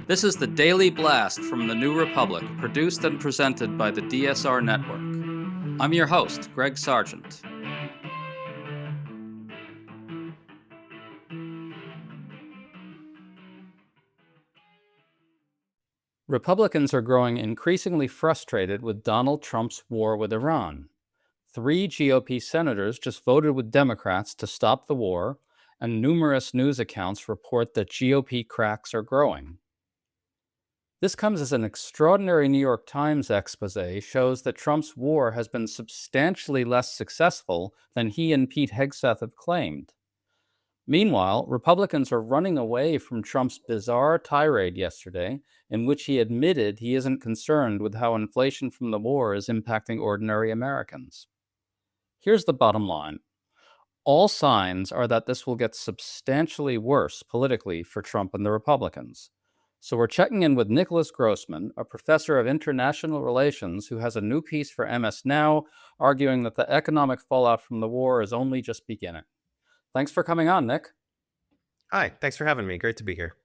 This is the Daily Blast from the New Republic, produced and presented by the DSR Network. I'm your host, Greg Sargent. Republicans are growing increasingly frustrated with Donald Trump's war with Iran. 3 GOP senators just voted with Democrats to stop the war, and numerous news accounts report that GOP cracks are growing. This comes as an extraordinary New York Times expose shows that Trump's war has been substantially less successful than he and Pete Hegseth have claimed. Meanwhile, Republicans are running away from Trump's bizarre tirade yesterday, in which he admitted he isn't concerned with how inflation from the war is impacting ordinary Americans. Here's the bottom line. All signs are that this will get substantially worse politically for Trump and the Republicans. So we're checking in with Nicholas Grossman, a professor of international relations who has a new piece for MS Now, arguing that the economic fallout from the war is only just beginning. Thanks for coming on, Nick. Hi, thanks for having me. Great to be here.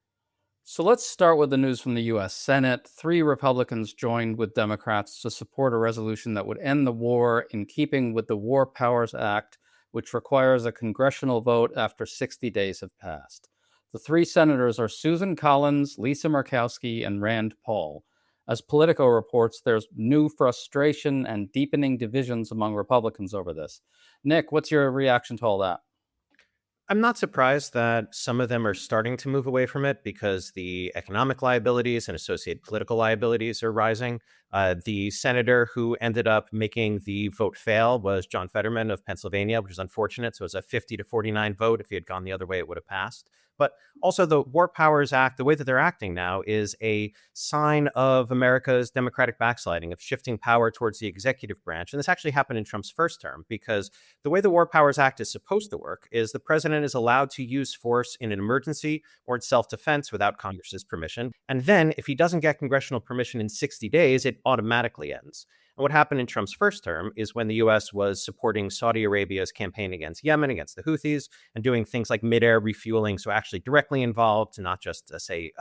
So let's start with the news from the U.S. Senate. 3 Republicans joined with Democrats to support a resolution that would end the war in keeping with the War Powers Act, which requires a congressional vote after 60 days have passed. The 3 senators are Susan Collins, Lisa Murkowski, and Rand Paul. As Politico reports, there's new frustration and deepening divisions among Republicans over this. Nick, what's your reaction to all that? I'm not surprised that some of them are starting to move away from it because the economic liabilities and associated political liabilities are rising. The senator who ended up making the vote fail was John Fetterman of Pennsylvania, which is unfortunate. So it was a 50-49 vote. If he had gone the other way, it would have passed. But also the War Powers Act, the way that they're acting now is a sign of America's democratic backsliding, of shifting power towards the executive branch. And this actually happened in Trump's first term because the way the War Powers Act is supposed to work is the president is allowed to use force in an emergency or in self-defense without Congress's permission. And then if he doesn't get congressional permission in 60 days, it automatically ends. And what happened in Trump's first term is when the U.S. was supporting Saudi Arabia's campaign against Yemen, against the Houthis, and doing things like mid-air refueling, so actually directly involved, not just,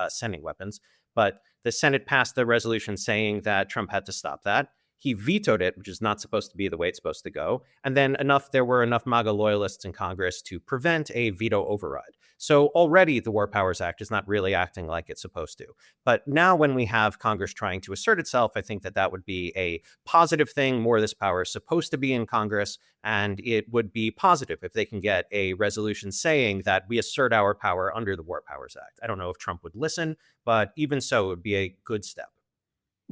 sending weapons. But the Senate passed the resolution saying that Trump had to stop that. He vetoed it, which is not supposed to be the way it's supposed to go. And then there were enough MAGA loyalists in Congress to prevent a veto override. So already the War Powers Act is not really acting like it's supposed to. But now when we have Congress trying to assert itself, I think that that would be a positive thing. More of this power is supposed to be in Congress. And it would be positive if they can get a resolution saying that we assert our power under the War Powers Act. I don't know if Trump would listen, but even so, it would be a good step.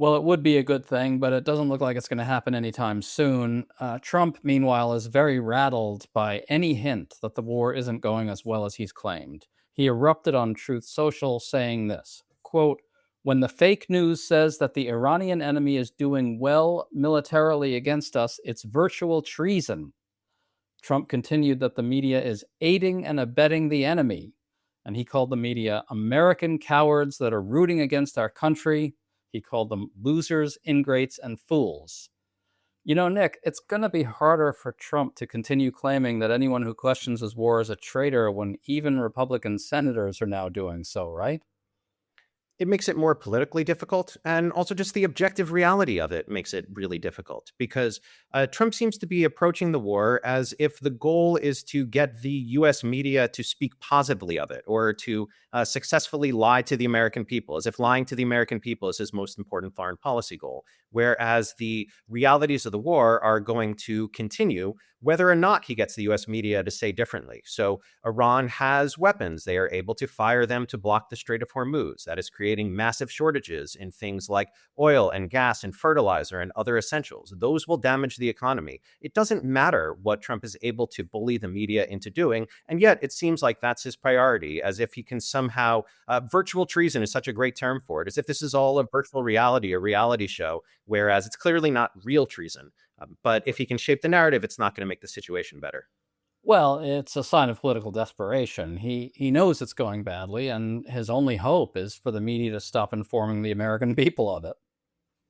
Well, it would be a good thing, but it doesn't look like it's going to happen anytime soon. Trump, meanwhile, is very rattled by any hint that the war isn't going as well as he's claimed. He erupted on Truth Social saying this, quote, "When the fake news says that the Iranian enemy is doing well militarily against us, it's virtual treason." Trump continued that the media is aiding and abetting the enemy, and he called the media American cowards that are rooting against our country. He called them losers, ingrates, and fools. You know, Nick, it's going to be harder for Trump to continue claiming that anyone who questions his war is a traitor when even Republican senators are now doing so, right? It makes it more politically difficult, and also just the objective reality of it makes it really difficult because Trump seems to be approaching the war as if the goal is to get the U.S. media to speak positively of it or to successfully lie to the American people, as if lying to the American people is his most important foreign policy goal, whereas the realities of the war are going to continue whether or not he gets the U.S. media to say differently. So Iran has weapons. They are able to fire them to block the Strait of Hormuz. That is creating massive shortages in things like oil and gas and fertilizer and other essentials. Those will damage the economy. It doesn't matter what Trump is able to bully the media into doing. And yet it seems like that's his priority, as if he can somehow, virtual treason is such a great term for it, as if this is all a virtual reality, a reality show, whereas it's clearly not real treason. But if he can shape the narrative, it's not going to make the situation better. Well, it's a sign of political desperation. He knows it's going badly, and his only hope is for the media to stop informing the American people of it.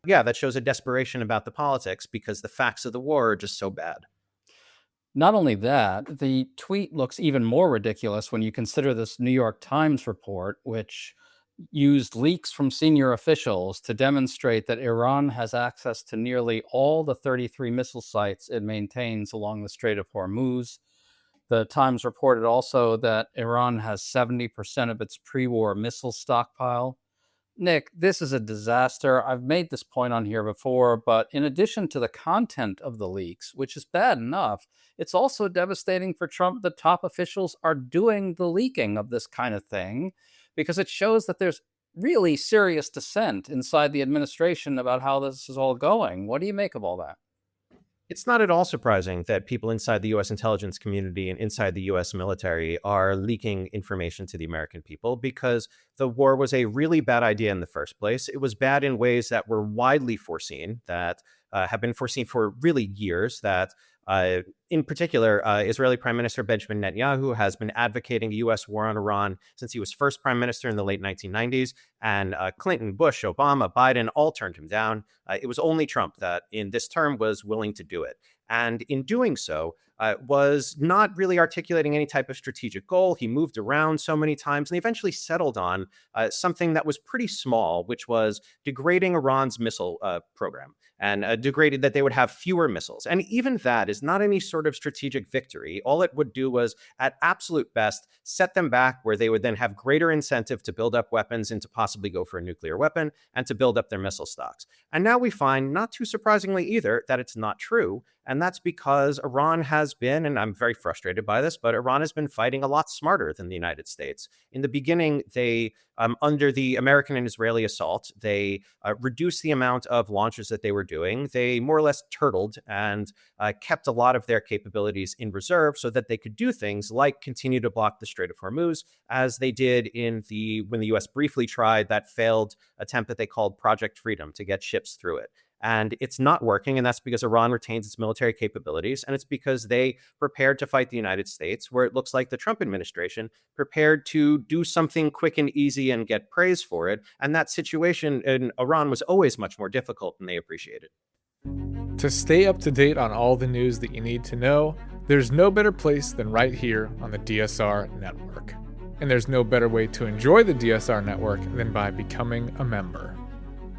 Yeah, that shows a desperation about the politics because the facts of the war are just so bad. Not only that, the tweet looks even more ridiculous when you consider this New York Times report, which used leaks from senior officials to demonstrate that Iran has access to nearly all the 33 missile sites it maintains along the Strait of Hormuz. The Times reported also that Iran has 70% of its pre war missile stockpile. Nick, this is a disaster. I've made this point on here before, but in addition to the content of the leaks, which is bad enough, it's also devastating for Trump that top officials are doing the leaking of this kind of thing because it shows that there's really serious dissent inside the administration about how this is all going. What do you make of all that? It's not at all surprising that people inside the US intelligence community and inside the US military are leaking information to the American people because the war was a really bad idea in the first place. It was bad in ways that were widely foreseen, that have been foreseen for really years, that in particular, Israeli Prime Minister Benjamin Netanyahu has been advocating a U.S. war on Iran since he was first prime minister in the late 1990s. And Clinton, Bush, Obama, Biden all turned him down. It was only Trump that in this term was willing to do it. And in doing so, was not really articulating any type of strategic goal. He moved around so many times and he eventually settled on something that was pretty small, which was degrading Iran's missile program and degraded that they would have fewer missiles. And even that is not any sort of strategic victory. All it would do was, at absolute best, set them back where they would then have greater incentive to build up weapons and to possibly go for a nuclear weapon and to build up their missile stocks. And now we find, not too surprisingly either, that it's not true. And that's because Iran has been, and I'm very frustrated by this, but Iran has been fighting a lot smarter than the United States. In the beginning, they, under the American and Israeli assault, they reduced the amount of launches that they were doing. They more or less turtled and kept a lot of their capabilities in reserve so that they could do things like continue to block the Strait of Hormuz, as they did when the US briefly tried that failed attempt that they called Project Freedom to get ships through it. And it's not working. And that's because Iran retains its military capabilities. And it's because they prepared to fight the United States, where it looks like the Trump administration prepared to do something quick and easy and get praise for it. And that situation in Iran was always much more difficult than they appreciated. To stay up to date on all the news that you need to know, there's no better place than right here on the DSR network. And there's no better way to enjoy the DSR network than by becoming a member.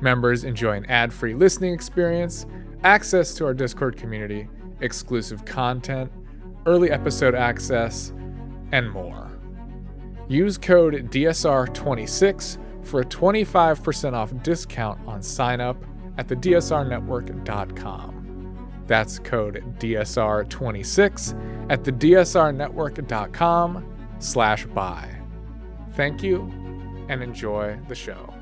Members enjoy an ad-free listening experience, access to our Discord community, exclusive content, early episode access, and more. Use code DSR26 for a 25% off discount on sign-up at thedsrnetwork.com. That's code DSR26 at thedsrnetwork.com/buy. Thank you, and enjoy the show.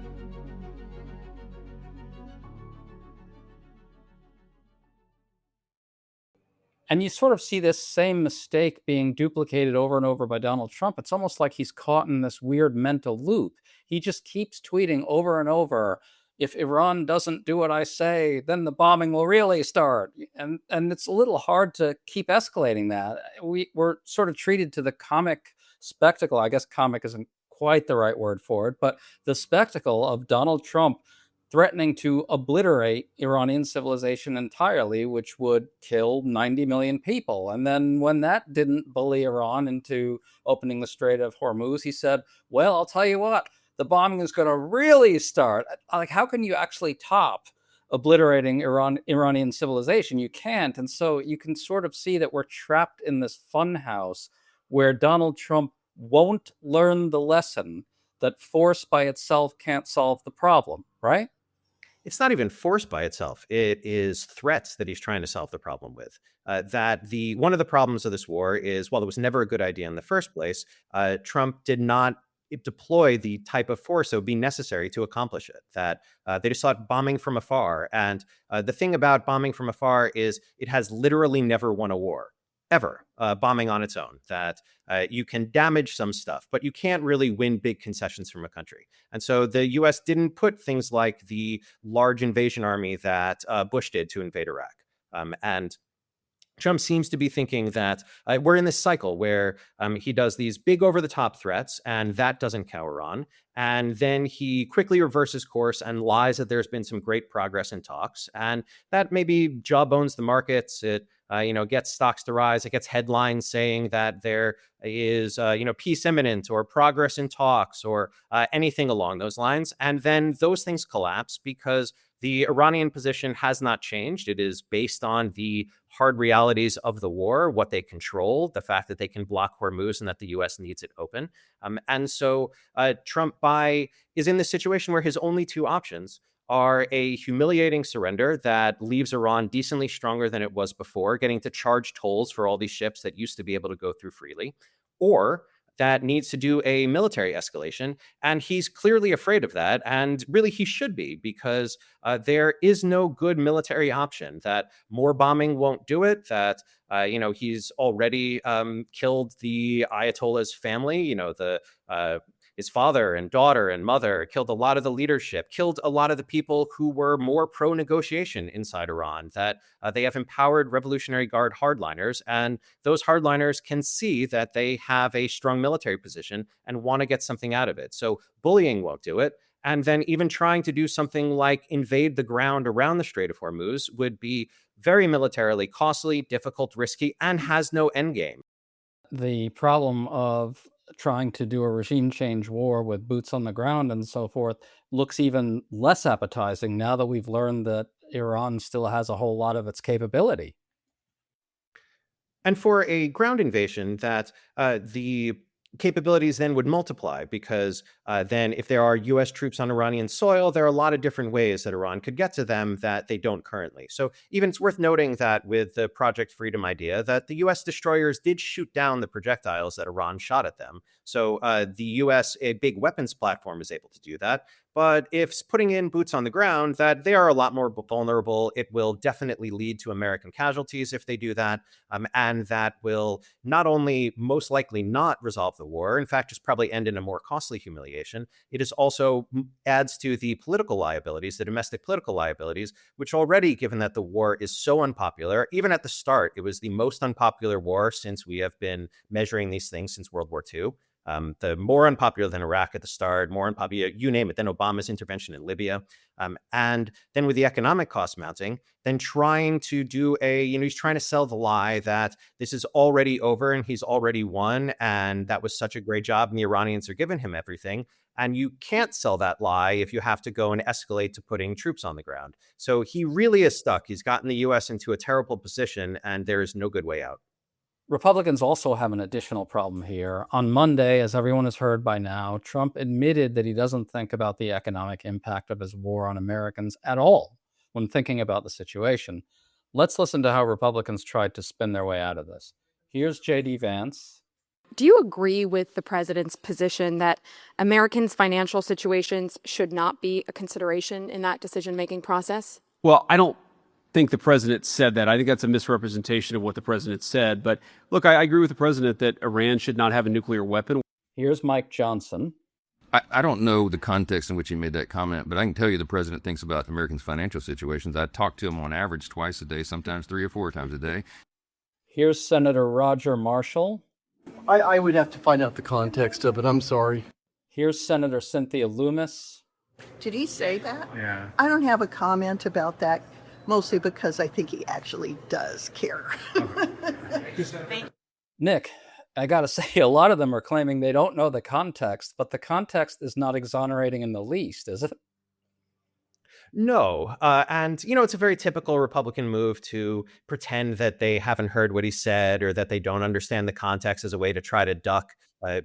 And you sort of see this same mistake being duplicated over and over by Donald Trump. It's almost like he's caught in this weird mental loop. He just keeps tweeting over and over, if Iran doesn't do what I say, then the bombing will really start. And it's a little hard to keep escalating that. We're sort of treated to the comic spectacle. I guess comic isn't quite the right word for it, but the spectacle of Donald Trump threatening to obliterate Iranian civilization entirely, which would kill 90 million people. And then when that didn't bully Iran into opening the Strait of Hormuz, he said, well, I'll tell you what, the bombing is going to really start. Like, how can you actually top obliterating Iranian civilization? You can't. And so you can sort of see that we're trapped in this funhouse where Donald Trump won't learn the lesson that force by itself can't solve the problem, right? It's not even force by itself. It is threats that he's trying to solve the problem with. One of the problems of this war is, while it was never a good idea in the first place, Trump did not deploy the type of force that would be necessary to accomplish it. That they just sought bombing from afar. And the thing about bombing from afar is it has literally never won a war. Ever, bombing on its own, that you can damage some stuff, but you can't really win big concessions from a country. And so the US didn't put things like the large invasion army that Bush did to invade Iraq. And Trump seems to be thinking that we're in this cycle where he does these big over-the-top threats, and that doesn't cow Iran. And then he quickly reverses course and lies that there's been some great progress in talks, and that maybe jawbones the markets. It gets stocks to rise. It gets headlines saying that there is, peace imminent or progress in talks or anything along those lines. And then those things collapse because the Iranian position has not changed. It is based on the hard realities of the war, what they control, the fact that they can block Hormuz and that the U.S. needs it open. And so Trump is in this situation where his only two options are a humiliating surrender that leaves Iran decently stronger than it was before, getting to charge tolls for all these ships that used to be able to go through freely, or that needs to do a military escalation. And he's clearly afraid of that. And really, he should be, because there is no good military option, that more bombing won't do it, that he's already killed the Ayatollah's family, his father and daughter and mother, killed a lot of the leadership, killed a lot of the people who were more pro-negotiation inside Iran, that they have empowered Revolutionary Guard hardliners, and those hardliners can see that they have a strong military position and want to get something out of it. So bullying won't do it. And then even trying to do something like invade the ground around the Strait of Hormuz would be very militarily costly, difficult, risky, and has no endgame. The problem of trying to do a regime change war with boots on the ground and so forth looks even less appetizing now that we've learned that Iran still has a whole lot of its capability. And for a ground invasion, that the capabilities then would multiply, because then if there are U.S. troops on Iranian soil, there are a lot of different ways that Iran could get to them that they don't currently. So even it's worth noting that with the Project Freedom idea, that the U.S. destroyers did shoot down the projectiles that Iran shot at them. So the U.S., a big weapons platform, is able to do that. But if putting in boots on the ground, that they are a lot more vulnerable. It will definitely lead to American casualties if they do that. And that will not only most likely not resolve the war, in fact, just probably end in a more costly humiliation. It is also adds to the political liabilities, the domestic political liabilities, which already, given that the war is so unpopular, even at the start, it was the most unpopular war since we have been measuring these things since World War II. The more unpopular than Iraq at the start, more unpopular, you name it, then Obama's intervention in Libya. And then with the economic cost mounting, then trying to do he's trying to sell the lie that this is already over and he's already won. And that was such a great job and the Iranians are giving him everything. And you can't sell that lie if you have to go and escalate to putting troops on the ground. So he really is stuck. He's gotten the U.S. into a terrible position and there is no good way out. Republicans also have an additional problem here. On Monday, as everyone has heard by now, Trump admitted that he doesn't think about the economic impact of his war on Americans at all when thinking about the situation. Let's listen to how Republicans tried to spin their way out of this. Here's J.D. Vance. Do you agree with the president's position that Americans' financial situations should not be a consideration in that decision-making process? Well, I don't think the president said that. I think that's a misrepresentation of what the president said. But look, I agree with the president that Iran should not have a nuclear weapon. Here's Mike Johnson. I don't know the context in which he made that comment, but I can tell you the president thinks about Americans' financial situations. I talk to him on average twice a day, sometimes 3 or 4 times a day. Here's Senator Roger Marshall. I would have to find out the context of it. I'm sorry. Here's Senator Cynthia Loomis. Did he say that? Yeah. I don't have a comment about that, mostly because I think he actually does care. Nick, I gotta say, a lot of them are claiming they don't know the context, but the context is not exonerating in the least, is it? No. And, it's a very typical Republican move to pretend that they haven't heard what he said or that they don't understand the context as a way to try to duck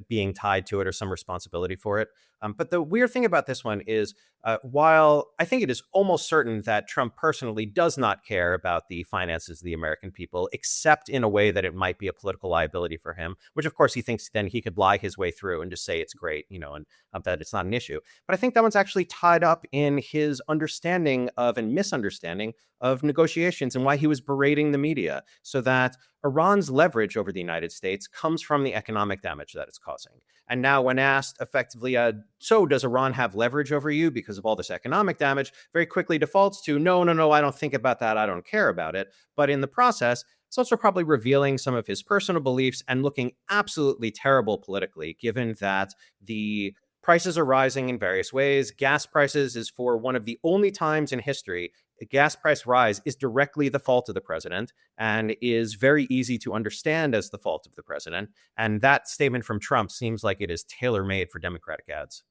being tied to it or some responsibility for it. But the weird thing about this one is, while I think it is almost certain that Trump personally does not care about the finances of the American people, except in a way that it might be a political liability for him, which of course he thinks then he could lie his way through and just say it's great, and that it's not an issue. But I think that one's actually tied up in his understanding of and misunderstanding of negotiations and why he was berating the media, so that Iran's leverage over the United States comes from the economic damage that it's causing. And now when asked effectively, so does Iran have leverage over you because of all this economic damage, very quickly defaults to, no, I don't think about that. I don't care about it. But in the process, it's also probably revealing some of his personal beliefs and looking absolutely terrible politically, given that the prices are rising in various ways. Gas prices is for one of the only times in history a gas price rise is directly the fault of the president and is very easy to understand as the fault of the president. And that statement from Trump seems like it is tailor-made for Democratic ads.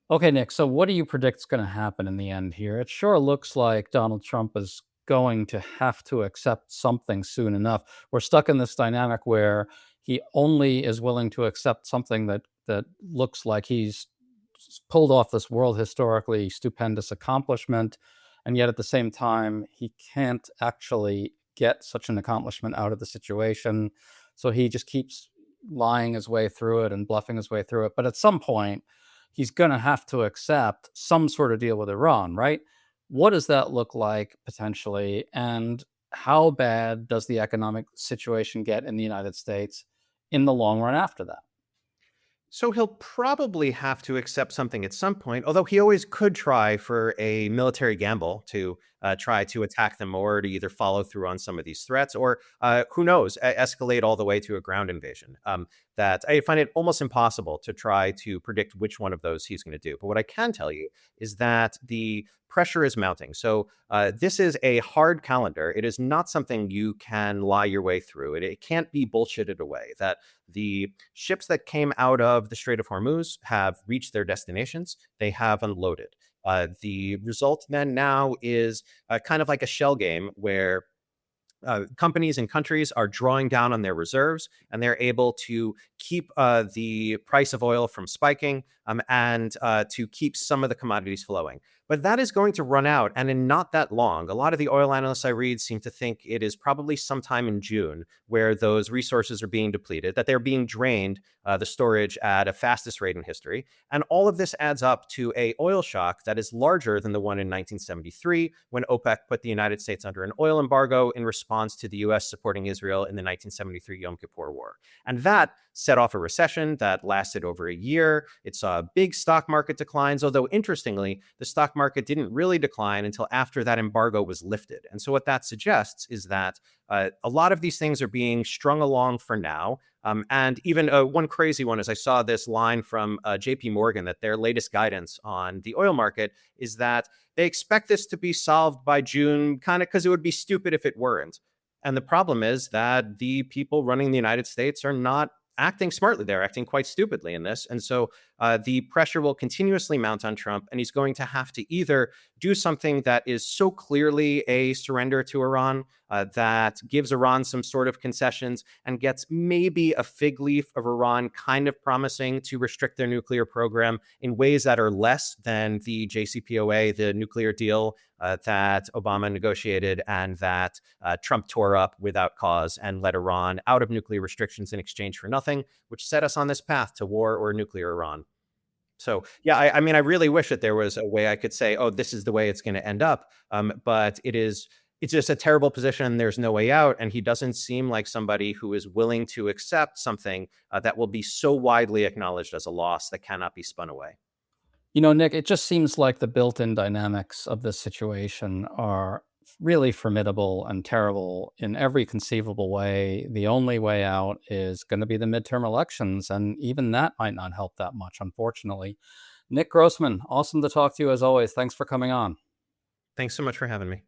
Okay, Nick, so what do you predict is going to happen in the end here? It sure looks like Donald Trump is going to have to accept something soon enough. We're stuck in this dynamic where he only is willing to accept something that looks like he's pulled off this world historically stupendous accomplishment, and yet at the same time he can't actually get such an accomplishment out of the situation. So he just keeps lying his way through it and bluffing his way through it. But at some point, he's going to have to accept some sort of deal with Iran, right? What does that look like potentially? And how bad does the economic situation get in the United States in the long run after that? So he'll probably have to accept something at some point, although he always could try for a military gamble to try to attack them more, to either follow through on some of these threats, or who knows, escalate all the way to a ground invasion. That I find it almost impossible to try to predict which one of those he's going to do. But what I can tell you is that the pressure is mounting. So this is a hard calendar. It is not something you can lie your way through. It can't be bullshitted away. That the ships that came out of the Strait of Hormuz have reached their destinations. They have unloaded. The result then now is kind of like a shell game where companies and countries are drawing down on their reserves, and they're able to keep the price of oil from spiking and to keep some of the commodities flowing. But that is going to run out, and in not that long. A lot of the oil analysts I read seem to think it is probably sometime in June where those resources are being depleted, that they're being drained, the storage at a fastest rate in history. And all of this adds up to a oil shock that is larger than the one in 1973 when OPEC put the United States under an oil embargo in response to the US supporting Israel in the 1973 Yom Kippur War. And that set off a recession that lasted over a year. It saw big stock market declines, although interestingly, the stock market didn't really decline until after that embargo was lifted. And so what that suggests is that a lot of these things are being strung along for now. And even one crazy one is I saw this line from JP Morgan that their latest guidance on the oil market is that they expect this to be solved by June, kind of because it would be stupid if it weren't. And the problem is that the people running the United States are not acting smartly. They're acting quite stupidly in this. And so the pressure will continuously mount on Trump, and he's going to have to either do something that is so clearly a surrender to Iran that gives Iran some sort of concessions and gets maybe a fig leaf of Iran kind of promising to restrict their nuclear program in ways that are less than the JCPOA, the nuclear deal that Obama negotiated and that Trump tore up without cause and let Iran out of nuclear restrictions in exchange for nothing, which set us on this path to war or nuclear Iran. So, yeah, I mean, I really wish that there was a way I could say, oh, this is the way it's going to end up. But it's just a terrible position. There's no way out. And he doesn't seem like somebody who is willing to accept something that will be so widely acknowledged as a loss that cannot be spun away. You know, Nick, it just seems like the built-in dynamics of this situation are really formidable and terrible in every conceivable way. The only way out is going to be the midterm elections, and even that might not help that much, unfortunately. Nick Grossman, awesome to talk to you as always. Thanks for coming on. Thanks so much for having me.